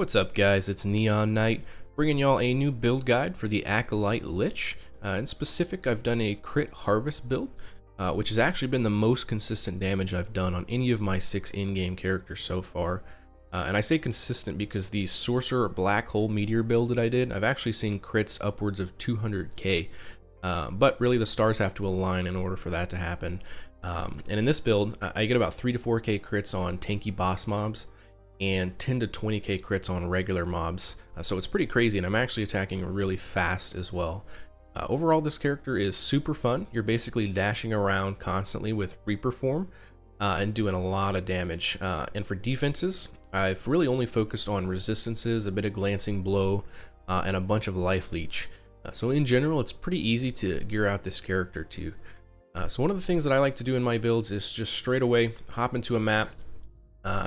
What's up guys, it's Neon Knight, bringing y'all a new build guide for the Acolyte Lich. In specific, I've done a Crit Harvest build, which has actually been the most consistent damage I've done on any of my 6 in-game characters so far. And I say consistent because the Sorcerer Black Hole Meteor build that I did, I've actually seen crits upwards of 200k. But really the stars have to align in order for that to happen. And in this build, I get about 3 to 4k crits on tanky boss mobs, and 10 to 20k crits on regular mobs, so it's pretty crazy, and I'm actually attacking really fast as well. Overall, this character is super fun. You're basically dashing around constantly with Reaper form and doing a lot of damage. And for defenses, I've really only focused on resistances, a bit of glancing blow, and a bunch of life leech. So in general, it's pretty easy to gear out this character too. So one of the things that I like to do in my builds is just straight away hop into a map,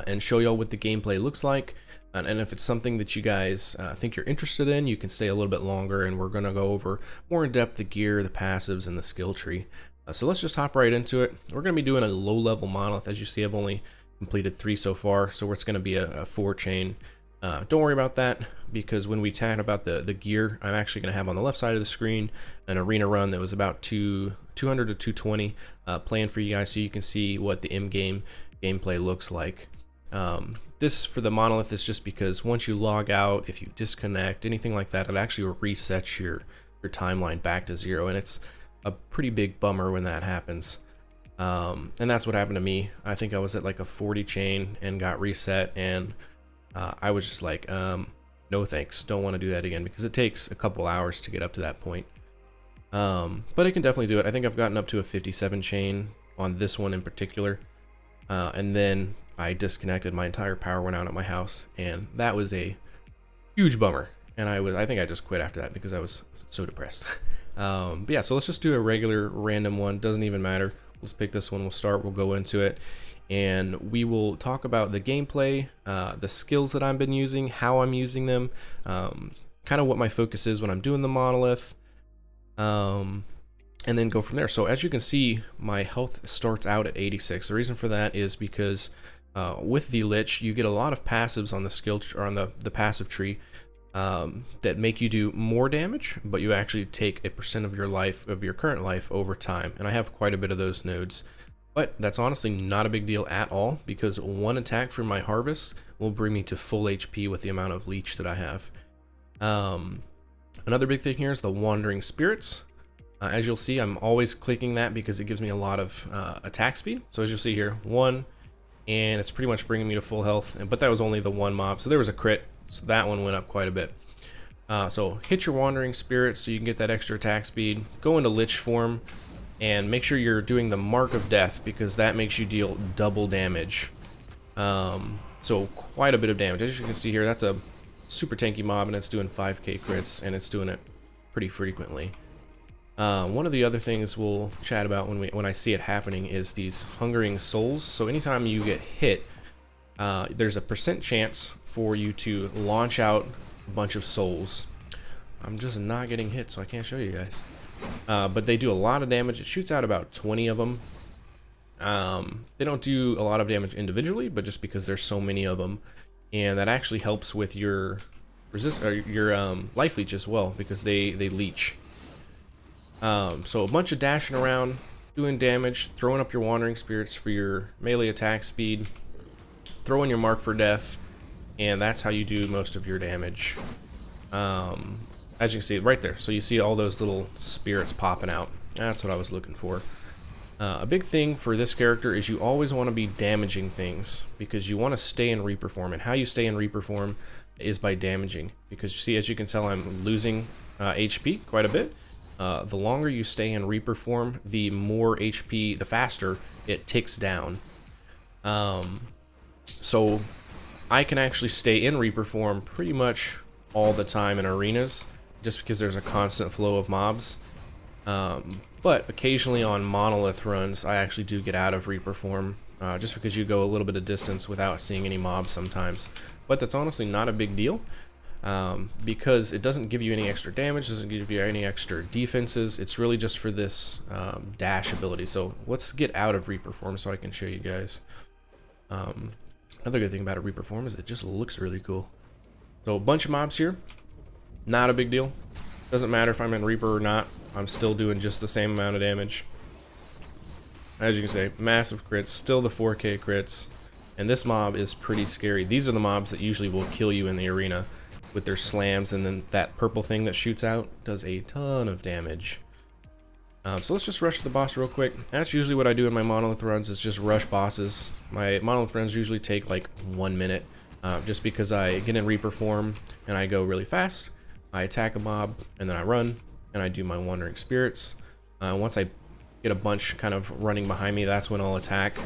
and show y'all what the gameplay looks like, and if it's something that you guys think you're interested in, you can stay a little bit longer, and we're going to go over more in depth the gear, the passives, and the skill tree. So let's just hop right into it. We're going to be doing a low level monolith. As you see, I've only completed 3 so far, so it's going to be a 4 chain. Don't worry about that, because when we chat about the gear, I'm actually going to have on the left side of the screen an arena run that was about 200 to 220 planned for you guys, so you can see what the in-game gameplay looks like. This for the monolith is just because once you log out, if you disconnect, anything like that, it actually resets your timeline back to 0, and it's a pretty big bummer when that happens. And that's what happened to me. I think I was at like a 40 chain and got reset, and I was just like, no thanks, don't want to do that again, because it takes a couple hours to get up to that point. But I can definitely do it. I think I've gotten up to a 57 chain on this one in particular. And then I disconnected, my entire power went out at my house, and that was a huge bummer. And I think I just quit after that because I was so depressed. But yeah, so let's just do a regular random one, doesn't even matter. Let's pick this one, we'll start, we'll go into it, and we will talk about the gameplay, the skills that I've been using, how I'm using them, kind of what my focus is when I'm doing the monolith, and then go from there. So as you can see, my health starts out at 86. The reason for that is because with the Lich, you get a lot of passives on the skill or on the passive tree that make you do more damage, but you actually take a % of your life, of your current life, over time. And I have quite a bit of those nodes, but that's honestly not a big deal at all, because one attack from my harvest will bring me to full HP with the amount of leech that I have. Another big thing here is the wandering spirits. As you'll see, I'm always clicking that because it gives me a lot of attack speed. So as you'll see here, 1, and it's pretty much bringing me to full health, but that was only the 1 mob, so there was a crit, so that one went up quite a bit. So hit your wandering spirits so you can get that extra attack speed. Go into Lich form, and make sure you're doing the Mark of Death, because that makes you deal double damage. So quite a bit of damage. As you can see here, that's a super tanky mob, and it's doing 5k crits, and it's doing it pretty frequently. One of the other things we'll chat about when I see it happening is these hungering souls. So anytime you get hit, there's a % chance for you to launch out a bunch of souls. I'm just not getting hit, so I can't show you guys. But they do a lot of damage. It shoots out about 20 of them. They don't do a lot of damage individually, but just because there's so many of them, and that actually helps with your life leech as well, because they leech. So a bunch of dashing around, doing damage, throwing up your wandering spirits for your melee attack speed, throwing your Mark for Death, and that's how you do most of your damage. As you can see right there, so you see all those little spirits popping out. That's what I was looking for. A big thing for this character is you always want to be damaging things, because you want to stay in Reaper form, and how you stay in Reaper form is by damaging, because you see, as you can tell, I'm losing HP quite a bit. The longer you stay in Reaper form, the more HP, the faster it ticks down. So I can actually stay in Reaper form pretty much all the time in arenas, just because there's a constant flow of mobs. But occasionally on monolith runs, I actually do get out of Reaper form, just because you go a little bit of distance without seeing any mobs sometimes. But that's honestly not a big deal. Because it doesn't give you any extra damage, doesn't give you any extra defenses. It's really just for this dash ability. So let's get out of Reaper form so I can show you guys. Another good thing about a Reaper form is it just looks really cool. So a bunch of mobs here, not a big deal. Doesn't matter if I'm in Reaper or not, I'm still doing just the same amount of damage. As you can see, massive crits, still the 4K crits, and this mob is pretty scary. These are the mobs that usually will kill you in the arena with their slams, and then that purple thing that shoots out does a ton of damage. So let's just rush to the boss real quick. That's usually what I do in my monolith runs, is just rush bosses. My monolith runs usually take like 1 minute, just because I get in Reaper form and I go really fast. I attack a mob and then I run and I do my Wandering Spirits. Once I get a bunch kind of running behind me, that's when I'll attack,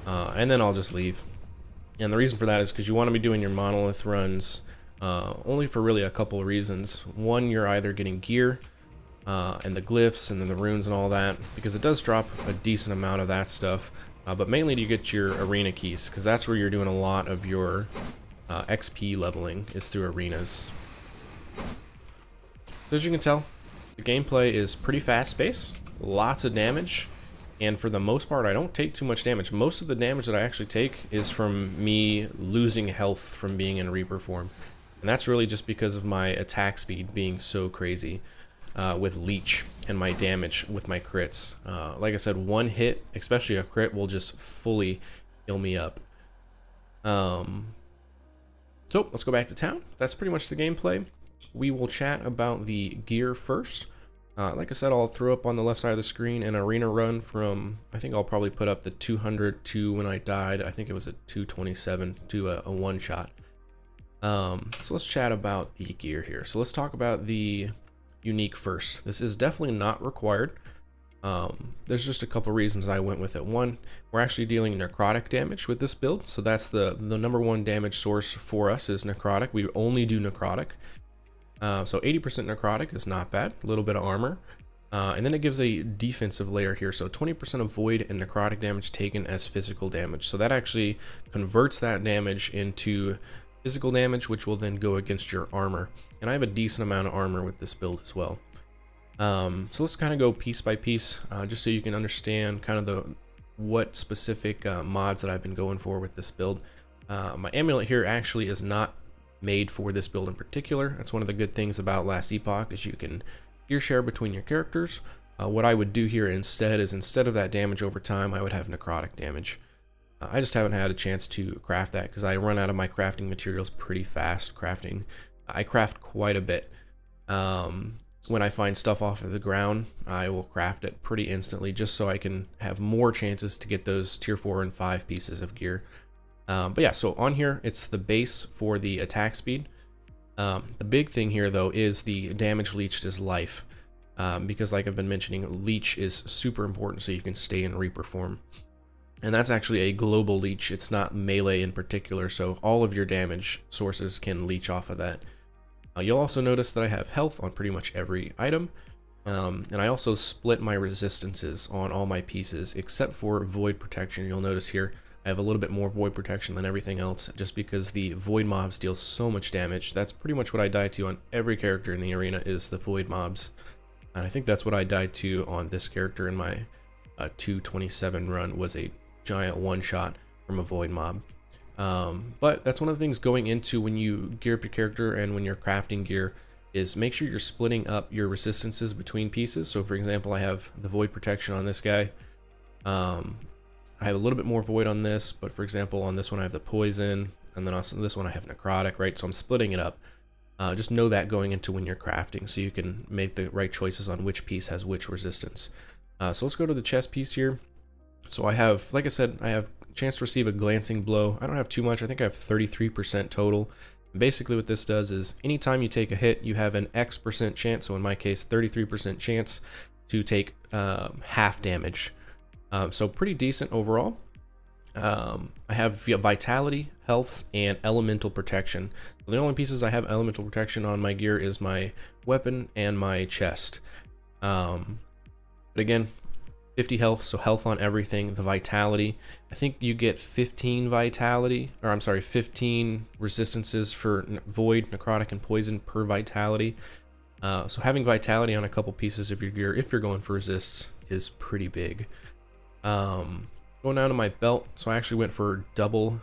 and then I'll just leave. And the reason for that is because you want to be doing your monolith runs only for really a couple of reasons. One, you're either getting gear, and the glyphs and then the runes and all that, because it does drop a decent amount of that stuff, but mainly to get your arena keys, because that's where you're doing a lot of your XP leveling, is through arenas. So as you can tell, the gameplay is pretty fast paced, lots of damage, and for the most part I don't take too much damage. Most of the damage that I actually take is from me losing health from being in Reaper form, and that's really just because of my attack speed being so crazy. With Leech and my damage with my crits. Like I said, one hit, especially a crit, will just fully heal me up. So let's go back to town. That's pretty much the gameplay. We will chat about the gear first. Like I said, I'll throw up on the left side of the screen an arena run from, I think I'll probably put up the 200 to when I died. I think it was a 227 to a one shot. So let's chat about the gear here. So let's talk about the unique first. This is definitely not required. There's just a couple reasons I went with it. One, we're actually dealing necrotic damage with this build, so that's the number one damage source for us is necrotic. We only do necrotic, so 80% necrotic is not bad. A little bit of armor, and then it gives a defensive layer here, so 20% of void and necrotic damage taken as physical damage. So that actually converts that damage into physical damage, which will then go against your armor. And I have a decent amount of armor with this build as well. So let's kind of go piece by piece, just so you can understand kind of what specific mods that I've been going for with this build. My amulet here actually is not made for this build in particular. That's one of the good things about Last Epoch, is you can gear share between your characters. What I would do here instead is, instead of that damage over time, I would have necrotic damage. I just haven't had a chance to craft that because I run out of my crafting materials pretty fast. I craft quite a bit. When I find stuff off of the ground, I will craft it pretty instantly, just so I can have more chances to get those tier 4 and 5 pieces of gear. But yeah, so on here, it's the base for the attack speed. The big thing here though is the damage leached is life, because like I've been mentioning, leech is super important so you can stay in Reaper form. And that's actually a global leech. It's not melee in particular, so all of your damage sources can leech off of that. You'll also notice that I have health on pretty much every item, and I also split my resistances on all my pieces except for void protection. You'll notice here I have a little bit more void protection than everything else, just because the void mobs deal so much damage. That's pretty much what I die to on every character in the arena, is the void mobs, and I think that's what I died to on this character in my 227 run, was a giant one shot from a void mob. But that's one of the things going into when you gear up your character and when you're crafting gear, is make sure you're splitting up your resistances between pieces. So for example, I have the void protection on this guy. I have a little bit more void on this, but for example on this one I have the poison, and then also this one I have necrotic, right? So I'm splitting it up. Just know that going into when you're crafting, so you can make the right choices on which piece has which resistance. So let's go to the chest piece here. So I have, like I said, I have a chance to receive a glancing blow. I don't have too much. I think I have 33% total. And basically what this does is, anytime you take a hit, you have an X% chance, so in my case 33% chance to take half damage. So pretty decent overall. I have vitality, health, and elemental protection. The only pieces I have elemental protection on my gear is my weapon and my chest. But again, 50 health, so health on everything. The vitality, I think you get 15 vitality, or I'm sorry, 15 resistances for void, necrotic, and poison per vitality. So having vitality on a couple pieces of your gear, if you're going for resists, is pretty big. Going down to my belt, so I actually went for double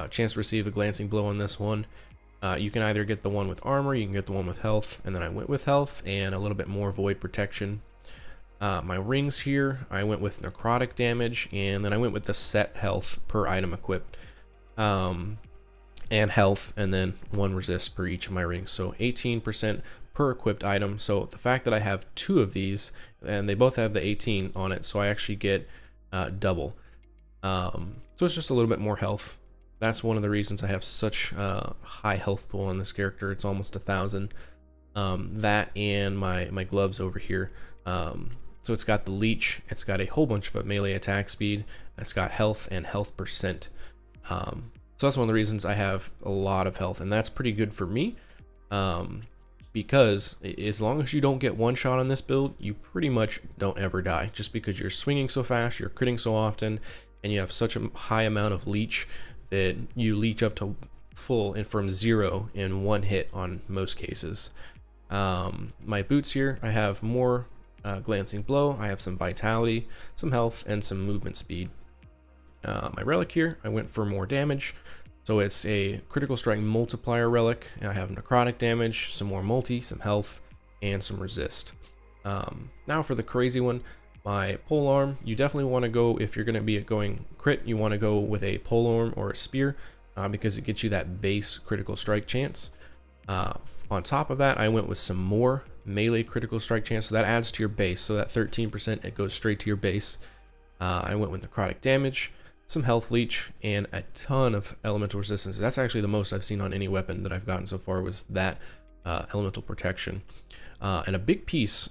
chance to receive a glancing blow on this one. You can either get the one with armor, you can get the one with health, and then I went with health and a little bit more void protection. My rings here, I went with necrotic damage, and then I went with the set health per item equipped, and health, and then 1 resist per each of my rings, so 18% per equipped item. So the fact that I have 2 of these, and they both have the 18 on it, so I actually get double. So it's just a little bit more health. That's one of the reasons I have such high health pool on this character. It's almost 1,000. That and my gloves over here. So it's got the leech, it's got a whole bunch of melee attack speed, it's got health and health percent. So that's one of the reasons I have a lot of health, and that's pretty good for me, because as long as you don't get one shot on this build, you pretty much don't ever die, just because you're swinging so fast, you're critting so often, and you have such a high amount of leech that you leech up to full and from 0 in 1 hit on most cases. My boots here, I have more glancing blow, I have some vitality, some health, and some movement speed. My relic here, I went for more damage, so it's a critical strike multiplier relic, and I have necrotic damage, some more multi, some health, and some resist. Now for the crazy one, my polearm, you definitely want to go, if you're going to be going crit, you want to go with a polearm or a spear, because it gets you that base critical strike chance. On top of that, I went with some more melee critical strike chance, so that adds to your base, so that 13%, it goes straight to your base. I went with necrotic damage, some health leech, and a ton of elemental resistance. That's actually the most I've seen on any weapon that I've gotten so far, was that elemental protection. And a big piece,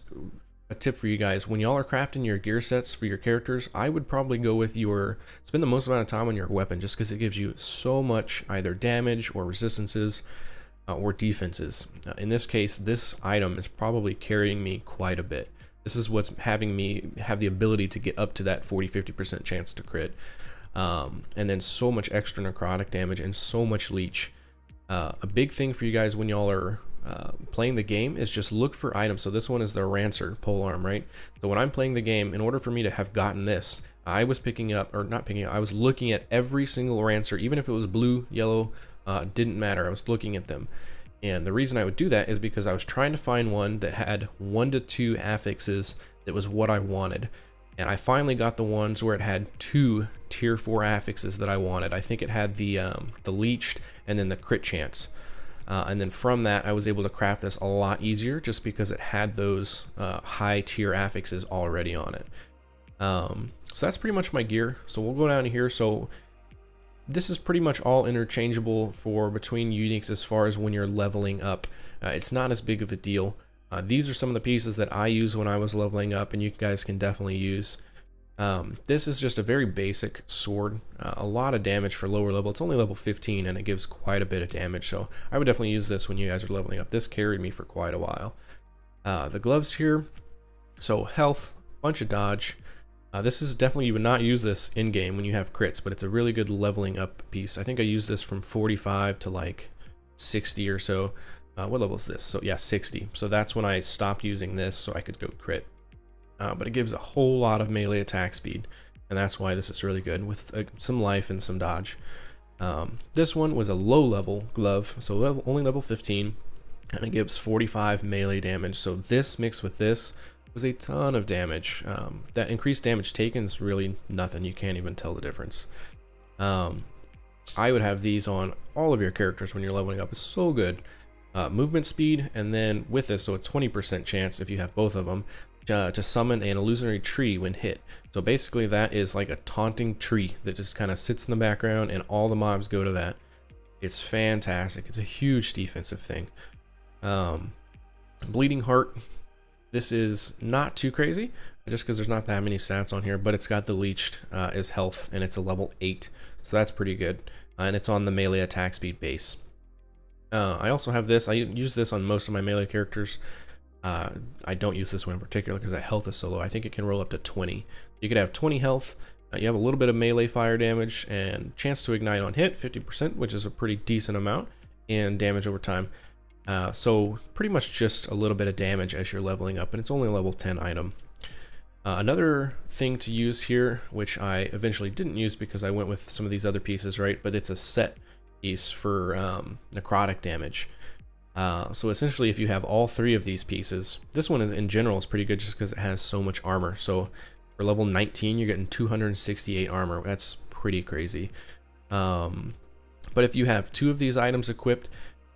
a tip for you guys, when y'all are crafting your gear sets for your characters, I would probably go with spend the most amount of time on your weapon, just because it gives you so much either damage or resistances or defenses. In this case, this item is probably carrying me quite a bit. This is what's having me have the ability to get up to that 40-50% chance to crit. And then so much extra necrotic damage and so much leech. A big thing for you guys when y'all are playing the game is just look for items. So this one is the Rancer polearm, right? So when I'm playing the game, in order for me to have gotten this, I was I was looking at every single Rancer, even if it was blue, yellow, didn't matter. I was looking at them. And the reason I would do that is because I was trying to find one that had 1 to 2 affixes that was what I wanted. And I finally got the ones where it had 2 tier 4 affixes that I wanted. I think it had the leeched and then the crit chance. And then from that, I was able to craft this a lot easier just because it had those high tier affixes already on it. So that's pretty much my gear. So we'll go down to here. So this is pretty much all interchangeable for between uniques as far as when you're leveling up. It's not as big of a deal. These are some of the pieces that I use when I was leveling up, and you guys can definitely use. This is just a very basic sword, a lot of damage for lower level. It's only level 15 and it gives quite a bit of damage, so I would definitely use this when you guys are leveling up. This carried me for quite a while. The gloves here, so health, bunch of dodge. This is definitely, you would not use this in game when you have crits, but it's a really good leveling up piece. I think I used this from 45 to like 60 or so. What level is this? So yeah, 60. So that's when I stopped using this so I could go crit. But it gives a whole lot of melee attack speed, and that's why this is really good with some life and some dodge. This one was a low level glove, so only level 15, and it gives 45 melee damage. So this mixed with this was a ton of damage. That increased damage taken is really nothing. You can't even tell the difference. I would have these on all of your characters when you're leveling up. It's so good. Movement speed, and then with this, so a 20% chance if you have both of them, to summon an illusionary tree when hit. So basically that is like a taunting tree that just kind of sits in the background and all the mobs go to that. It's fantastic. It's a huge defensive thing. Bleeding Heart, this is not too crazy just because there's not that many stats on here, but it's got the leeched as health, and it's a level 8, so that's pretty good. And it's on the melee attack speed base. I also have this. I use this on most of my melee characters. I don't use this one in particular because that health is so low. I think it can roll up to 20. You could have 20 health. You have a little bit of melee fire damage and chance to ignite on hit, 50%, which is a pretty decent amount, and damage over time. So pretty much just a little bit of damage as you're leveling up, and it's only a level 10 item. Another thing to use here, which I eventually didn't use because I went with some of these other pieces, right? But it's a set piece for necrotic damage. So essentially, if you have all 3 of these pieces, this one is in general is pretty good just because it has so much armor. So for level 19, you're getting 268 armor. That's pretty crazy. But if you have 2 of these items equipped,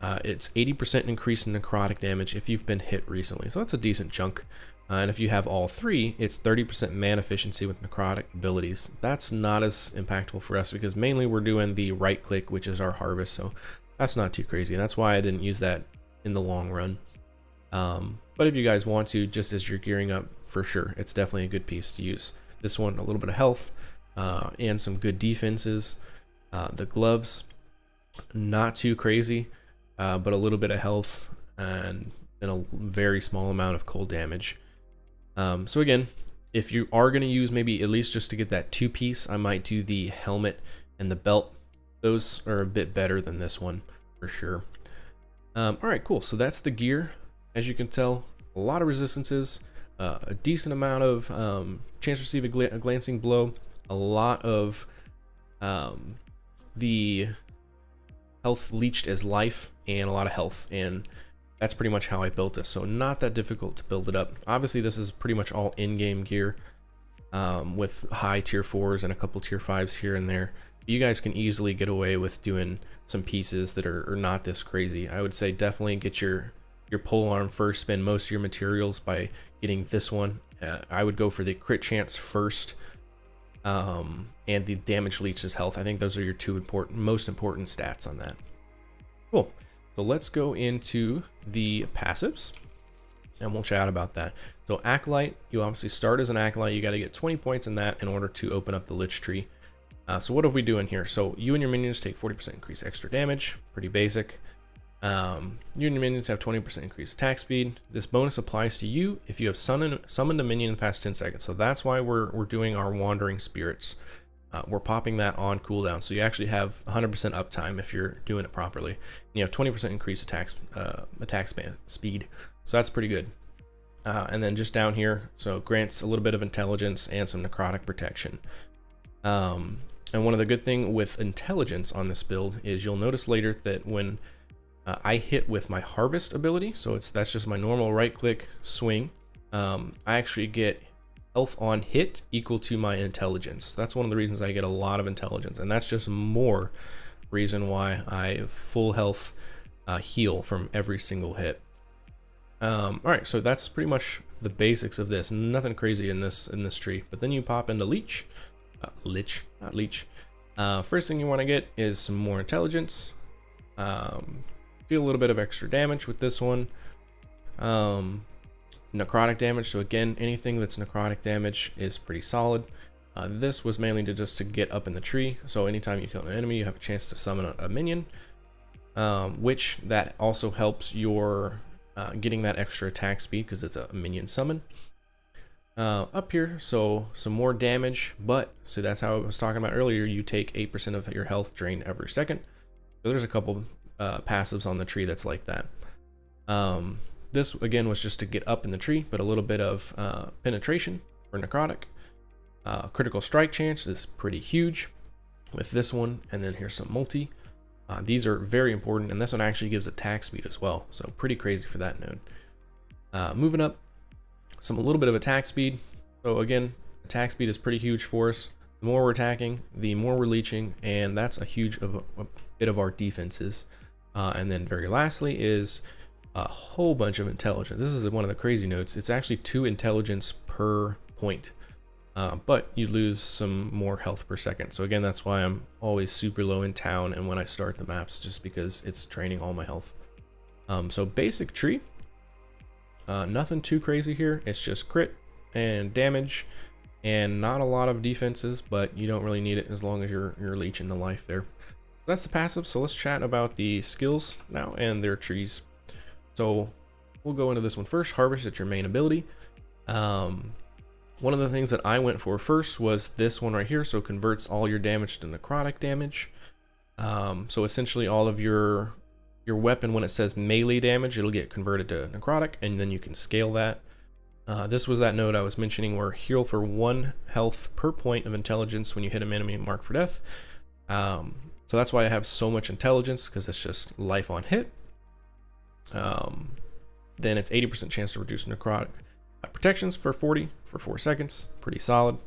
it's 80% increase in necrotic damage if you've been hit recently. So that's a decent chunk. And if you have all 3, it's 30% mana efficiency with necrotic abilities. That's not as impactful for us because mainly we're doing the right click, which is our harvest. So that's not too crazy. That's why I didn't use that in the long run. But if you guys want to, just as you're gearing up, for sure, it's definitely a good piece to use. This one, a little bit of health and some good defenses. The gloves, not too crazy, but a little bit of health and a very small amount of cold damage. So again, if you are going to use maybe at least just to get that 2-piece, I might do the helmet and the belt. Those are a bit better than this one for sure. All right, cool. So that's the gear. As you can tell, a lot of resistances, a decent amount of chance to receive a glancing blow, a lot of the health leached as life, and a lot of health. And that's pretty much how I built this. So not that difficult to build it up. Obviously, this is pretty much all in-game gear with high tier 4s and a couple tier 5s here and there. You guys can easily get away with doing some pieces that are not this crazy. I would say definitely get your pole arm first, spend most of your materials by getting this one. I would go for the crit chance first and the damage leeches health. I think those are your 2 most important stats on that. Cool. So let's go into the passives and we'll chat about that. So Acolyte, you obviously start as an Acolyte. You got to get 20 points in that in order to open up the Lich Tree. So what are we doing here? So you and your minions take 40% increase extra damage, pretty basic. You and your minions have 20% increased attack speed. This bonus applies to you if you have summoned a minion in the past 10 seconds. So that's why we're doing our Wandering Spirits. We're popping that on cooldown. So you actually have 100% uptime if you're doing it properly. And you have 20% increased attack speed. So that's pretty good. And then just down here, so grants a little bit of intelligence and some necrotic protection. And one of the good thing with intelligence on this build is you'll notice later that when I hit with my harvest ability, so that's just my normal right click swing, I actually get health on hit equal to my intelligence. That's one of the reasons I get a lot of intelligence, and that's just more reason why I have full health heal from every single hit. All right, so that's pretty much the basics of this. Nothing crazy in this tree. But then you pop into Lich. Not leech. First thing you want to get is some more intelligence. Deal a little bit of extra damage with this one. Necrotic damage. So again, anything that's necrotic damage is pretty solid. This was mainly just to get up in the tree. So anytime you kill an enemy, you have a chance to summon a minion, which that also helps your getting that extra attack speed because it's a minion summon. Up here, so some more damage, but so that's how I was talking about earlier. You take 8% of your health drained every second. So there's a couple passives on the tree that's like that. This again was just to get up in the tree, but a little bit of penetration for necrotic. Critical strike chance is pretty huge with this one, and then here's some multi. These are very important, and this one actually gives attack speed as well, so pretty crazy for that node. Moving up, a little bit of attack speed. So again, attack speed is pretty huge for us. The more we're attacking, the more we're leeching, and that's a bit of our defenses. And then very lastly is a whole bunch of intelligence. This is one of the crazy nodes. It's actually 2 intelligence per point, but you lose some more health per second. So again, that's why I'm always super low in town and when I start the maps, just because it's draining all my health. So basic tree. Nothing too crazy here. It's just crit and damage and not a lot of defenses, but you don't really need it as long as you're leeching the life there. That's the passive. So let's chat about the skills now and their trees. So we'll go into this one first. Harvest at your main ability. One of the things that I went for first was this one right here. So converts all your damage to necrotic damage. So essentially all of your weapon, when it says melee damage, it'll get converted to necrotic, and then you can scale that. This was that node I was mentioning where heal for 1 health per point of intelligence when you hit an enemy marked for death. So that's why I have so much intelligence, because it's just life on hit. Then it's 80% chance to reduce necrotic protections for 40 for 4 seconds. Pretty solid.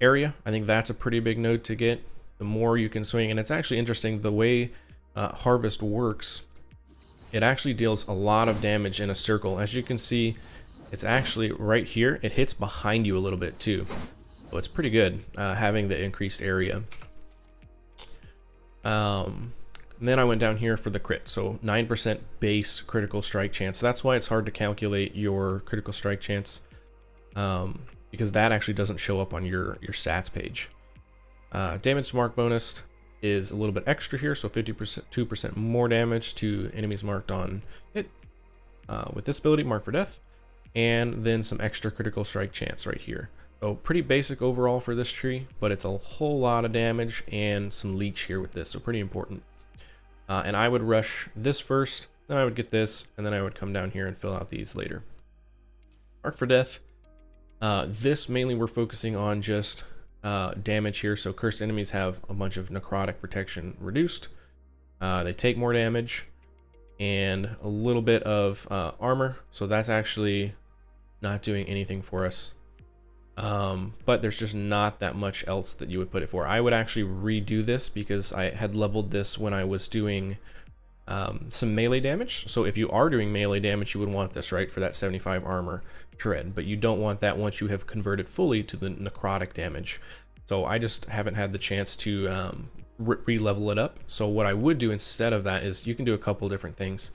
Area, I think that's a pretty big node to get. The more you can swing, and it's actually interesting the way Harvest works. It actually deals a lot of damage in a circle. As you can see, it's actually right here. It hits behind you a little bit too. So it's pretty good having the increased area. And then I went down here for the crit. So 9% base critical strike chance. That's why it's hard to calculate your critical strike chance, because that actually doesn't show up on your stats page. Damage mark bonus is a little bit extra here, so 50%, 2% more damage to enemies marked on hit with this ability, Mark for Death, and then some extra critical strike chance right here. So pretty basic overall for this tree, but it's a whole lot of damage and some leech here with this, so pretty important. And I would rush this first, then I would get this, and then I would come down here and fill out these later. Mark for Death. This mainly we're focusing on just damage here. So cursed enemies have a bunch of necrotic protection reduced. They take more damage and a little bit of armor. So that's actually not doing anything for us. But there's just not that much else that you would put it for. I would actually redo this because I had leveled this when I was doing some melee damage. So if you are doing melee damage, you would want this, right, for that 75 armor shred, but you don't want that once you have converted fully to the necrotic damage. So I just haven't had the chance to re-level it up. So what I would do instead of that is you can do a couple different things,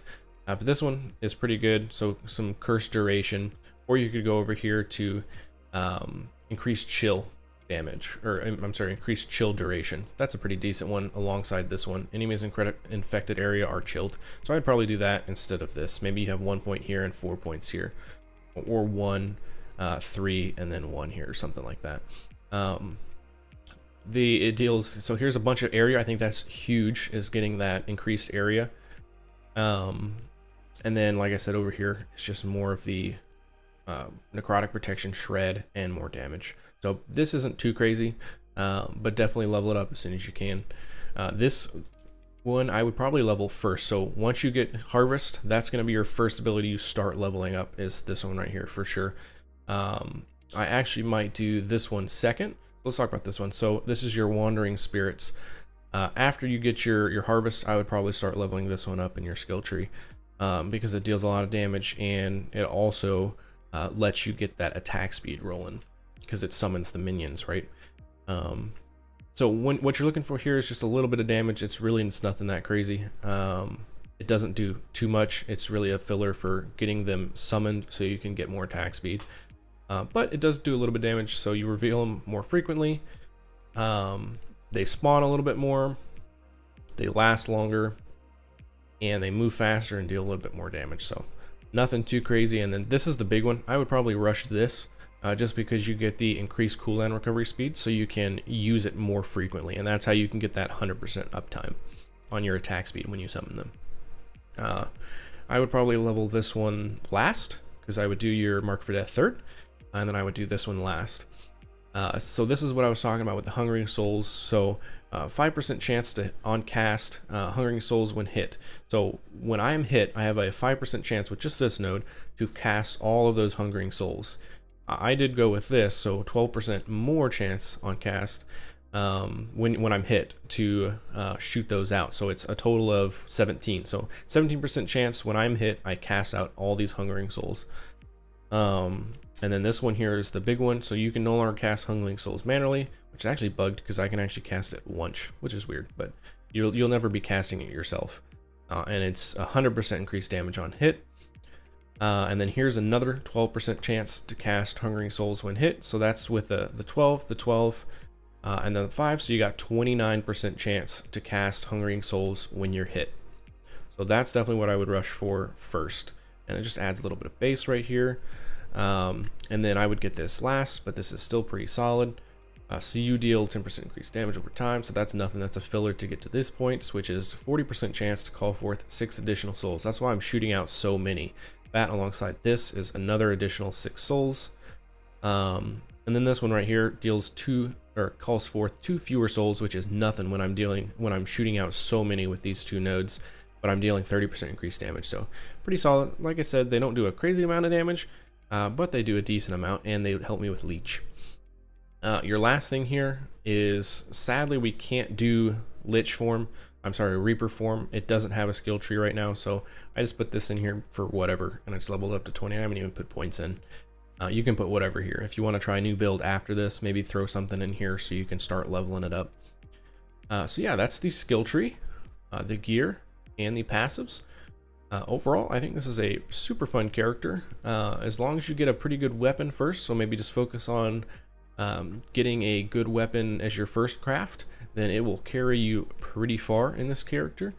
but this one is pretty good. So some curse duration, or you could go over here to increased chill damage, or I'm sorry, increased chill duration. That's a pretty decent one alongside this one. Enemies in infected area are chilled, so I'd probably do that instead of this. Maybe you have 1 point here and 4 points here, or 1, 3, and then 1 here, or something like that. It deals, so here's a bunch of area. I think that's huge, is getting that increased area. And then, like I said, over here, it's just more of the necrotic protection shred and more damage. So this isn't too crazy, but definitely level it up as soon as you can. This one I would probably level first. So once you get Harvest, that's going to be your first ability you start leveling up, is this one right here for sure. I actually might do this one second. Let's talk about this one. So this is your Wandering Spirits. After you get your Harvest, I would probably start leveling this one up in your skill tree, because it deals a lot of damage, and it also lets you get that attack speed rolling, because it summons the minions, right? So what you're looking for here is just a little bit of damage. It's nothing that crazy. It doesn't do too much. It's really a filler for getting them summoned so you can get more attack speed. But it does do a little bit of damage, so you reveal them more frequently. They spawn a little bit more. They last longer, and they move faster and deal a little bit more damage. So nothing too crazy. And then this is the big one. I would probably rush this. Just because you get the increased cooldown recovery speed, so you can use it more frequently, and that's how you can get that 100% uptime on your attack speed when you summon them. I would probably level this one last, because I would do your Mark for Death third, and then I would do this one last. So this is what I was talking about with the Hungering Souls. So 5% chance to on cast Hungering Souls when hit. So when I am hit, I have a 5% chance with just this node to cast all of those Hungering Souls. I did go with this, so 12% more chance on cast when I'm hit to shoot those out. So it's a total of 17. So 17% chance when I'm hit, I cast out all these Hungering Souls. And then this one here is the big one. So you can no longer cast Hungering Souls manually, which is actually bugged because I can actually cast it once, which is weird, but you'll never be casting it yourself. And it's 100% increased damage on hit. And then here's another 12% chance to cast Hungering Souls when hit. So that's with the 12, and then the 5. So you got 29% chance to cast Hungering Souls when you're hit. So that's definitely what I would rush for first. And it just adds a little bit of base right here. And then I would get this last, but this is still pretty solid. So you deal 10% increased damage over time. So that's nothing. That's a filler to get to this point, which is 40% chance to call forth 6 additional souls. That's why I'm shooting out so many. That alongside this is another additional 6 souls. And then this one right here deals 2 or calls forth 2 fewer souls, which is nothing when I'm shooting out so many with these 2 nodes, but I'm dealing 30% increased damage, so pretty solid. Like I said, they don't do a crazy amount of damage, but they do a decent amount, and they help me with Leech. Your last thing here is, sadly, we can't do Lich form. I'm sorry, Reaper form. It doesn't have a skill tree right now, so I just put this in here for whatever, and I just leveled up to 20. I haven't even put points in. You can put whatever here. If you want to try a new build after this, maybe throw something in here so you can start leveling it up. So yeah, that's the skill tree, the gear, and the passives. Overall, I think this is a super fun character. As long as you get a pretty good weapon first, so maybe just focus on getting a good weapon as your first craft, then it will carry you pretty far in this character.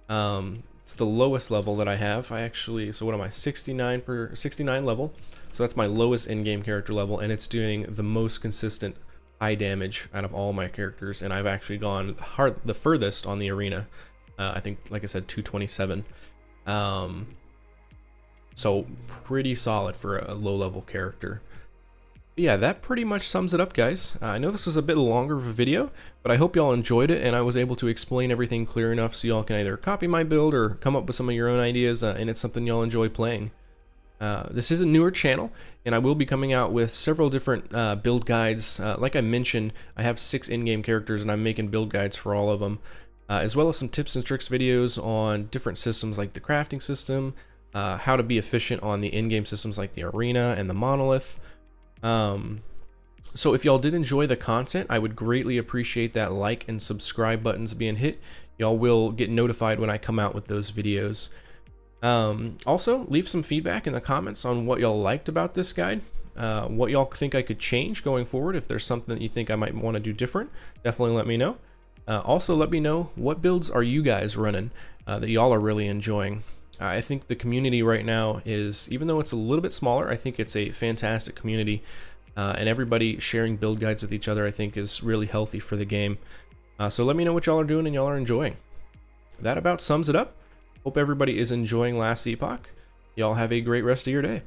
It's the lowest level that I have. So what am I, 69 level, so that's my lowest in-game character level, and it's doing the most consistent high damage out of all my characters, and I've actually gone the furthest on the arena. I think, like I said, 227. So pretty solid for a low level character. Yeah, that pretty much sums it up, guys. I know this was a bit longer of a video, but I hope y'all enjoyed it, and I was able to explain everything clear enough so y'all can either copy my build or come up with some of your own ideas, and it's something y'all enjoy playing. This is a newer channel, and I will be coming out with several different build guides. Like I mentioned, I have 6 in-game characters, and I'm making build guides for all of them, as well as some tips and tricks videos on different systems like the crafting system, how to be efficient on the in-game systems like the arena and the monolith. So if y'all did enjoy the content, I would greatly appreciate that like and subscribe buttons being hit. Y'all will get notified when I come out with those videos. Also, leave some feedback in the comments on what y'all liked about this guide, what y'all think I could change going forward. If there's something that you think I might want to do different, definitely let me know. Also, let me know what builds are you guys running that y'all are really enjoying. I think the community right now is, even though it's a little bit smaller, I think it's a fantastic community, and everybody sharing build guides with each other I think is really healthy for the game. So let me know what y'all are doing and y'all are enjoying. That about sums it up. Hope everybody is enjoying Last Epoch. Y'all have a great rest of your day.